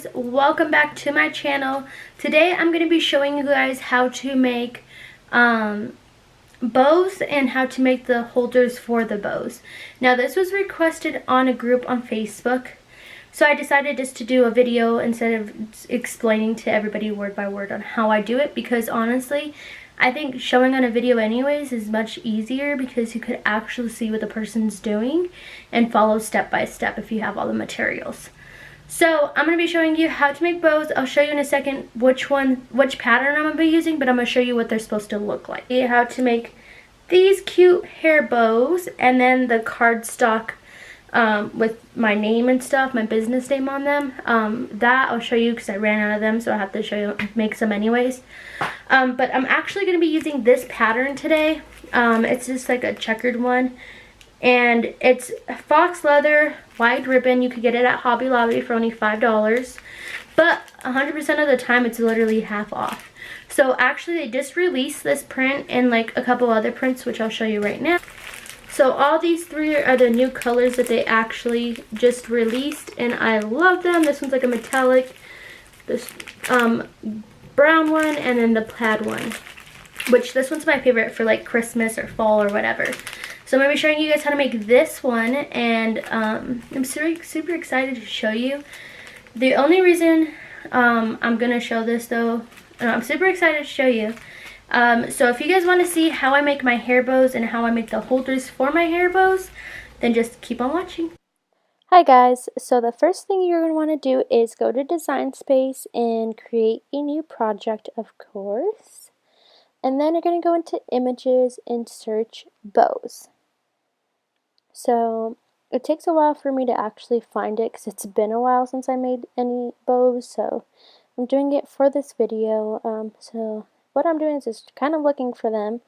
guys, welcome back to my channel. Today I'm going to be showing you guys how to make bows and how to make the holders for the bows. Now this was requested on a group on Facebook, so I decided just to do a video instead of explaining to everybody word by word on how I do it, because honestly I think showing on a video anyways is much easier because you could actually see what the person's doing and follow step by step if you have all the materials. So I'm going to be showing you how to make bows. I'll show you in a second which pattern I'm going to be using, but I'm going to show you what they're supposed to look like. How to make these cute hair bows, and then the cardstock with my name and stuff, my business name on them. That I'll show you because I ran out of them, so I have to show you, make some anyways. But I'm actually going to be using this pattern today. It's just like a checkered one. And it's fox leather, wide ribbon. You could get it at Hobby Lobby for only $5. But 100% of the time it's literally half off. So actually they just released this print and like a couple other prints, which I'll show you right now. So all these three are the new colors that they actually just released, and I love them. This one's like a metallic, this brown one, and then the plaid one. Which this one's my favorite for like Christmas or fall or whatever. So I'm going to be showing you guys how to make this one, and I'm super excited to show you. The only reason I'm going to show this though, I'm super excited to show you. So if you guys want to see how I make my hair bows and how I make the holders for my hair bows, then just keep on watching. Hi guys, so the first thing you're going to want to do is go to Design Space and create a new project, of course. And then you're going to go into Images and search Bows. So it takes a while for me to actually find it because it's been a while since I made any bows, so I'm doing it for this video. So what I'm doing is just kind of looking for them,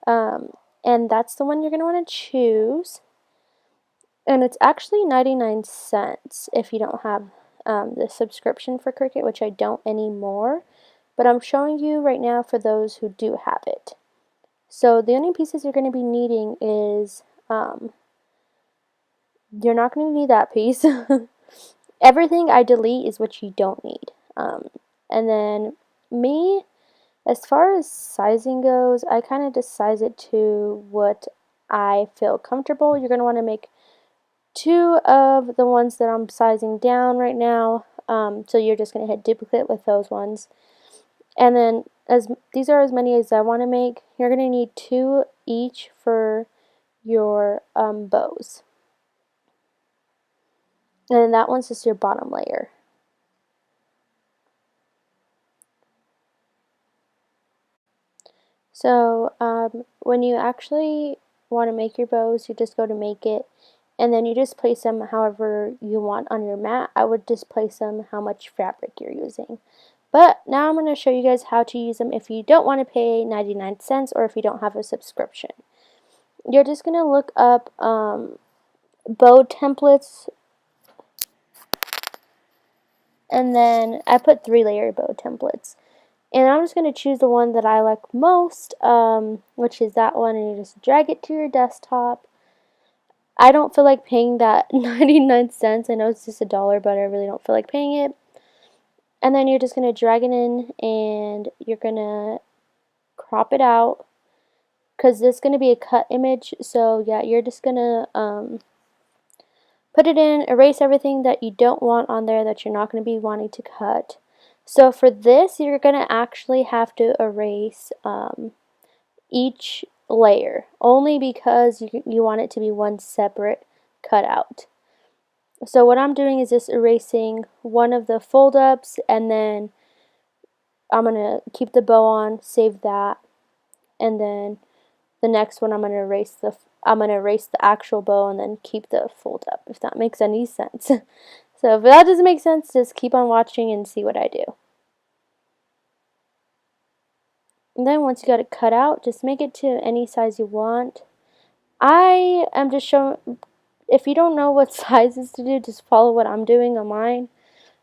and that's the one you're going to want to choose. And it's actually 99 cents if you don't have the subscription for Cricut, which I don't anymore, but I'm showing you right now for those who do have it. So the only pieces you're going to be needing is you're not going to need that piece. Everything I delete is what you don't need. And then me, as far as sizing goes, I kind of just size it to what I feel comfortable. You're going to want to make 2 of the ones that I'm sizing down right now. So you're just going to hit duplicate with those ones. And then these are as many as I want to make. You're going to need 2 each for your bows. And then that one's just your bottom layer. So when you actually want to make your bows, you just go to make it, and then you just place them however you want on your mat. I would just place them how much fabric you're using. But now I'm going to show you guys how to use them if you don't want to pay 99 cents or if you don't have a subscription. You're just going to look up bow templates. And then I put 3-layer bow templates. And I'm just going to choose the one that I like most, which is that one, and you just drag it to your desktop. I don't feel like paying that 99 cents. I know it's just $1, but I really don't feel like paying it. And then you're just going to drag it in, and you're going to crop it out, because this is going to be a cut image. So yeah, you're just going to put it in, erase everything that you don't want on there that you're not going to be wanting to cut. So for this, you're going to actually have to erase each layer, only because you want it to be one separate cutout. So what I'm doing is just erasing one of the fold ups, and then I'm going to keep the bow on, save that, and then the next one I'm going to erase the actual bow and then keep the fold up, if that makes any sense. So if that doesn't make sense, just keep on watching and see what I do. And then once you got it cut out, just make it to any size you want. I am just showing, if you don't know what sizes to do, just follow what I'm doing on mine.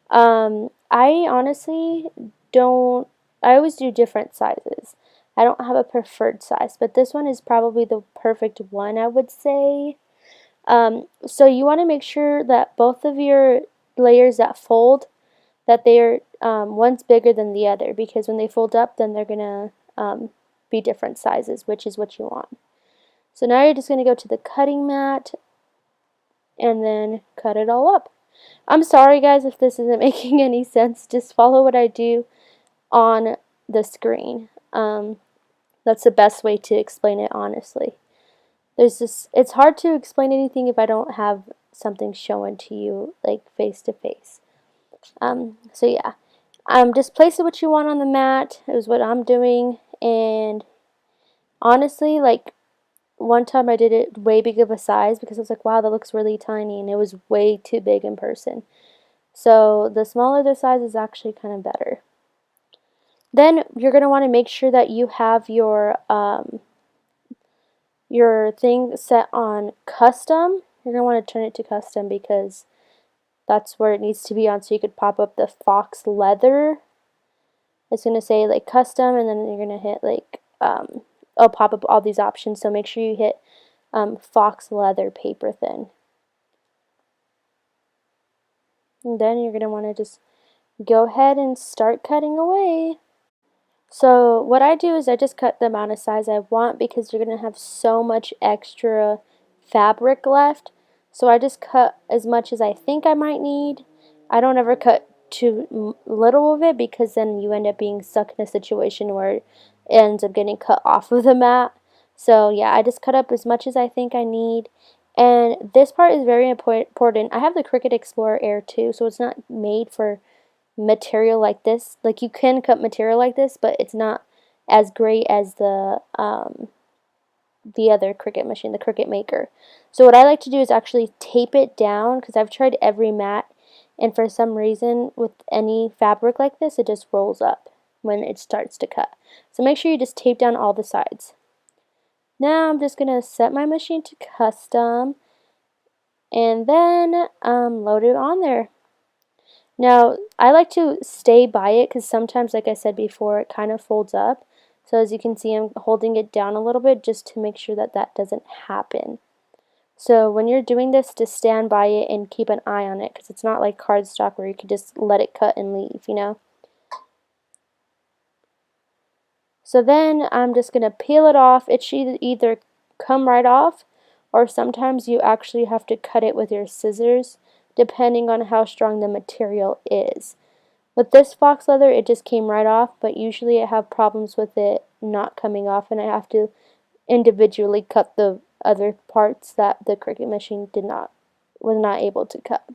I honestly don't, I always do different sizes. I don't have a preferred size, but this one is probably the perfect one, I would say. So you want to make sure that both of your layers that fold that they're one's bigger than the other, because when they fold up, then they're going to be different sizes, which is what you want. So now you're just going to go to the cutting mat and then cut it all up. I'm sorry guys if this isn't making any sense. Just follow what I do on the screen. That's the best way to explain it, honestly. It's hard to explain anything if I don't have something shown to you, like face to face. So yeah, just place it what you want on the mat is what I'm doing. And honestly, like, one time I did it way big of a size because I was like, wow, that looks really tiny, and it was way too big in person. So the smaller the size is actually kind of better. Then you're going to want to make sure that you have your thing set on custom. You're going to want to turn it to custom because that's where it needs to be on, so you could pop up the fox leather. It's going to say like custom, and then you're going to hit like it'll pop up all these options, so make sure you hit fox leather paper thin. And then you're going to want to just go ahead and start cutting away. So what I do is I just cut the amount of size I want because you're going to have so much extra fabric left. So I just cut as much as I think I might need. I don't ever cut too little of it because then you end up being stuck in a situation where it ends up getting cut off of the mat. So yeah, I just cut up as much as I think I need. And this part is very important. I have the Cricut Explorer Air too, so it's not made for material like this. Like, you can cut material like this, but it's not as great as the other Cricut machine, the Cricut Maker. So what I like to do is actually tape it down, because I've tried every mat, and for some reason with any fabric like this, it just rolls up when it starts to cut. So make sure you just tape down all the sides. Now I'm just going to set my machine to custom and then load it on there. Now, I like to stay by it because sometimes, like I said before, it kind of folds up. So as you can see, I'm holding it down a little bit just to make sure that that doesn't happen. So when you're doing this, just stand by it and keep an eye on it, because it's not like cardstock where you can just let it cut and leave, you know. So then I'm just going to peel it off. It should either come right off, or sometimes you actually have to cut it with your scissors, depending on how strong the material is. With this fox leather, it just came right off, but usually I have problems with it not coming off, and I have to individually cut the other parts that the Cricut machine was not able to cut.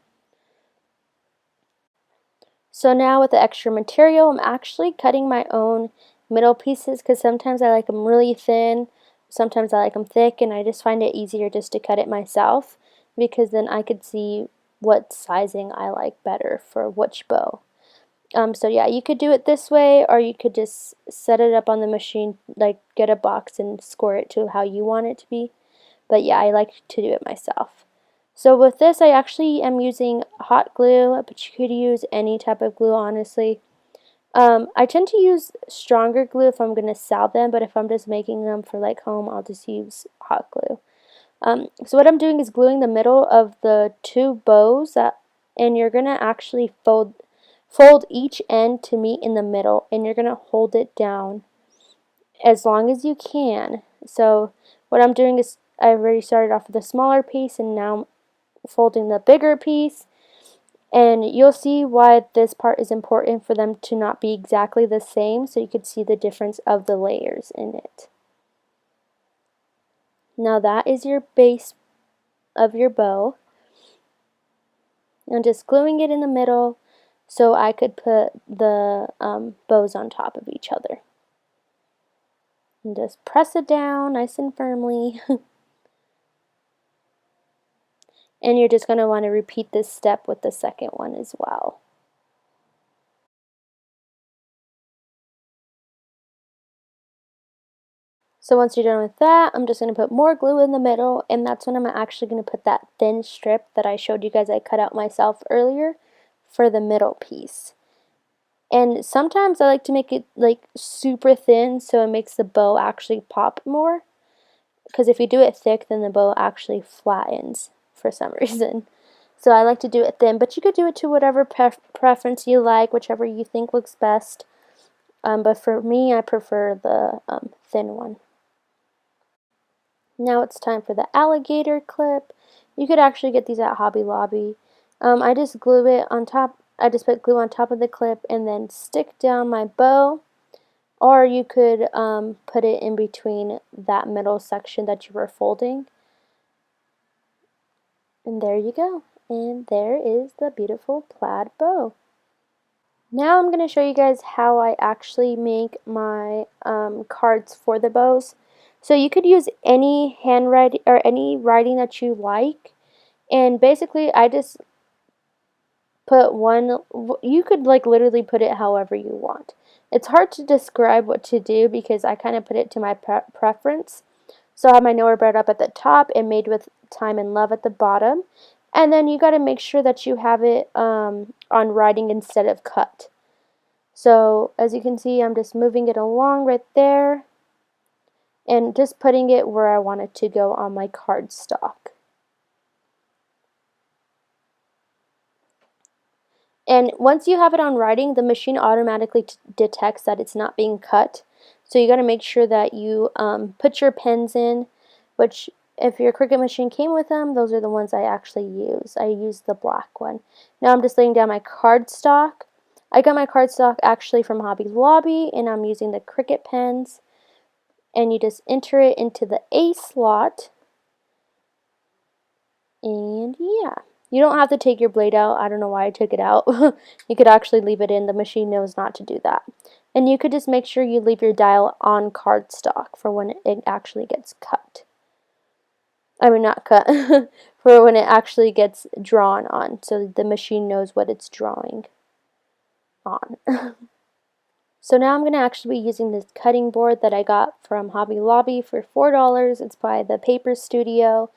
So now with the extra material, I'm actually cutting my own middle pieces, because sometimes I like them really thin, sometimes I like them thick, and I just find it easier just to cut it myself, because then I could see what sizing I like better for which bow. So yeah, you could do it this way, or you could just set it up on the machine, like get a box and score it to how you want it to be. But yeah, I like to do it myself. So with this, I actually am using hot glue, but you could use any type of glue, honestly. I tend to use stronger glue if I'm going to sell them, but if I'm just making them for like home, I'll just use hot glue. So what I'm doing is gluing the middle of the two bows, and you're going to actually fold each end to meet in the middle, and you're going to hold it down as long as you can. So what I'm doing is I've already started off with a smaller piece, and now I'm folding the bigger piece, and you'll see why this part is important for them to not be exactly the same, so you could see the difference of the layers in it. Now that is your base of your bow. I'm just gluing it in the middle so I could put the bows on top of each other. And just press it down nice and firmly. And you're just going to want to repeat this step with the second one as well. So once you're done with that, I'm just going to put more glue in the middle, and that's when I'm actually going to put that thin strip that I showed you guys I cut out myself earlier for the middle piece. And sometimes I like to make it like super thin so it makes the bow actually pop more, because if you do it thick, then the bow actually flattens for some reason. So I like to do it thin, but you could do it to whatever preference you like, whichever you think looks best. But for me, I prefer the thin one. Now it's time for the alligator clip. You could actually get these at Hobby Lobby. I just glue it on top. I just put glue on top of the clip and then stick down my bow. Or you could put it in between that middle section that you were folding. And there you go. And there is the beautiful plaid bow. Now I'm going to show you guys how I actually make my cards for the bows. So you could use any handwriting or any writing that you like. And basically I just put one, you could like literally put it however you want. It's hard to describe what to do because I kind of put it to my preference. So I have my nowhere bread up at the top and made with time and love at the bottom. And then you got to make sure that you have it on writing instead of cut. So as you can see, I'm just moving it along right there and just putting it where I want it to go on my cardstock. And once you have it on writing, the machine automatically detects that it's not being cut. So you got to make sure that you put your pens in, which if your Cricut machine came with them, those are the ones I actually use. I use the black one. Now I'm just laying down my cardstock. I got my cardstock actually from Hobby Lobby, and I'm using the Cricut pens. And you just enter it into the A slot. And yeah. You don't have to take your blade out. I don't know why I took it out. You could actually leave it in. The machine knows not to do that. And you could just make sure you leave your dial on cardstock for when it actually gets cut. I mean, not cut. For when it actually gets drawn on. So the machine knows what it's drawing on. So now I'm going to actually be using this cutting board that I got from Hobby Lobby for $4. It's by the Paper Studio.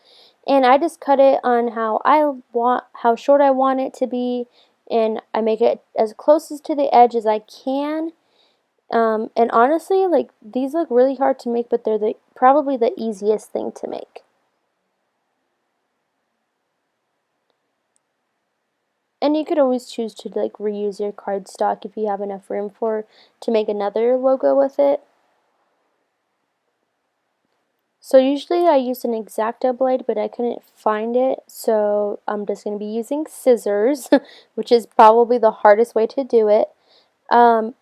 And I just cut it on how short I want it to be, and I make it as close to the edge as I can. And honestly, like, these look really hard to make, but they're probably the easiest thing to make. And you could always choose to like reuse your cardstock if you have enough room to make another logo with it. So usually I use an X-Acto blade, but I couldn't find it, so I'm just going to be using scissors, which is probably the hardest way to do it. I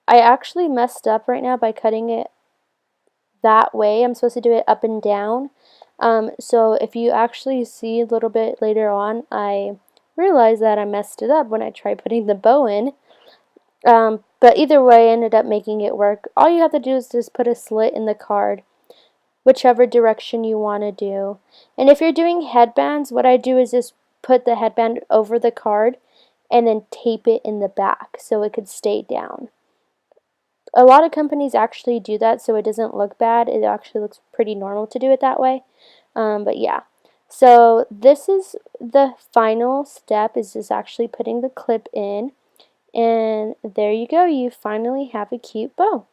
actually messed up right now by cutting it that way. I'm supposed to do it up and down. So if you actually see a little bit later on, I realized that I messed it up when I tried putting the bow in. But either way, I ended up making it work. All you have to do is just put a slit in the card, whichever direction you want to do. And if you're doing headbands, what I do is just put the headband over the card and then tape it in the back so it could stay down. A lot of companies actually do that so it doesn't look bad. It actually looks pretty normal to do it that way. But yeah. So this is the final step, is just actually putting the clip in. And there you go. You finally have a cute bow.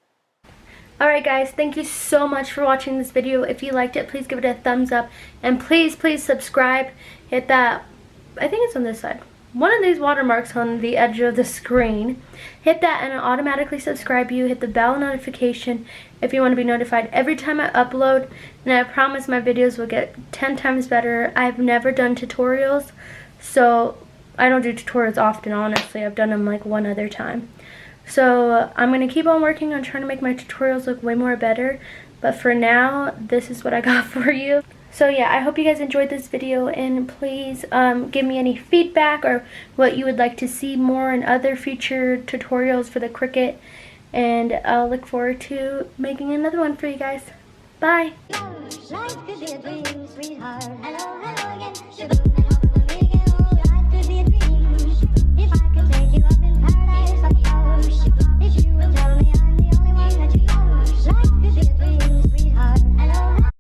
Alright guys, thank you so much for watching this video. If you liked it, please give it a thumbs up. And please subscribe. Hit that, I think it's on this side, one of these watermarks on the edge of the screen. Hit that and it'll automatically subscribe you. Hit the bell notification if you want to be notified every time I upload. And I promise my videos will get 10 times better. I've never done tutorials, so I don't do tutorials often, honestly. I've done them like one other time. So I'm going to keep on working on trying to make my tutorials look way more better. But for now, this is what I got for you. So yeah, I hope you guys enjoyed this video, and please give me any feedback or what you would like to see more in other future tutorials for the Cricut. And I'll look forward to making another one for you guys. Bye!